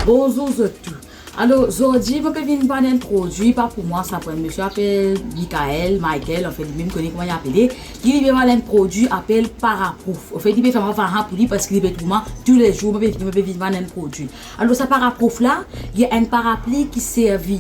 Bonjour à tous. Alors, aujourd'hui, je vais vous parler d'un produit, pas pour moi, ça pour un monsieur appelle Michael, en fait, lui-même connaît comment il appelle. Il va parler d'un produit appelé Paraproof. En fait, il va faire un pour lui parce qu'il va tout tous les jours, il va parler d'un produit. Alors, ce Paraproof là, il y a un parapluie qui servit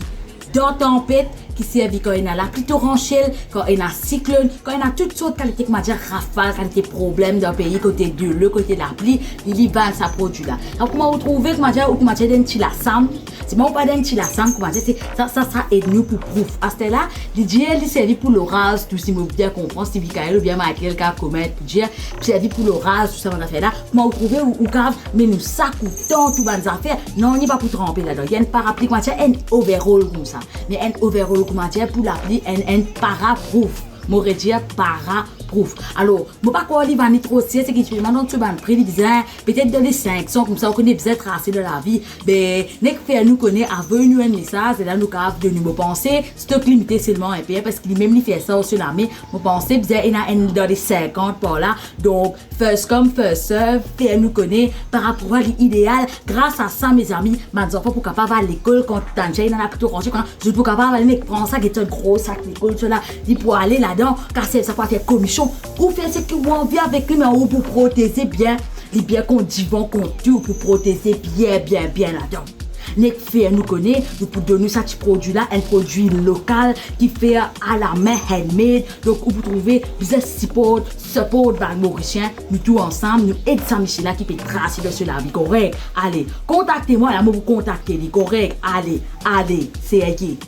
dans tempête, qui servent quand il y a la pluie torrentielle, quand il y a cyclone, quand il y a toutes sortes de qualités, comme dire rafale, qualité problème d'un pays, côté de l'eau, côté de la pluie, il va ça produit là. Donc, comment vous trouvez, comment dire, ou comment dire, d'un petit lassam, c'est moi pas d'un petit lassam, comment dire, ça aide nous pour proof. À ce là, il servi pour l'orage, tout si vous bien comprendre, si Michael ou bien Michael, qui a commis, il servi pour l'orage, tout ça, on a fait là. Comment vous trouvez, ou cave, mais nous, ça coûte tant, tout bonnes affaires, non, on n'y pas pour tremper là-dedans. Il y a un parapluie, comment dire, un overall comme ça. Mais un overall, comment dire, pour l'appli un Paraproof. M'aurait dit Paraproof. Alors, moi pas quoi il va ni trop c'est qui tu maintenant tu vas prix disant peut-être dans les 500 comme ça on connaît bien tracé de la vie mais nek fait nous connaît avec nous un message et là nous capable de nous penser stock limité seulement un peu parce qu'il même il fait ça sur l'armée moi penser bien il y a un dans les 50 par là donc first come first serve fait nous connaît par rapport à l'idéal grâce à ça mes amis mes enfants pour capable à l'école quand t'as il en a plutôt rangé quand je pour capable aller prendre ça qui est un gros sac l'école cela il pour aller là-dedans car ça va faire commission pour faire ce que vous vient avec lui mais pour protéger bien les biens qu'on dit qu'on tue pour protéger bien là-dedans. Nek fait nous connaît nous pour donner ça petit produit là un produit local qui fait à la main handmade donc vous trouvez vous support par mauricien nous tous ensemble nous aide ça Michela qui peut tracer de la vie correct allez contactez-moi là moi vous contacter correct allez c'est qui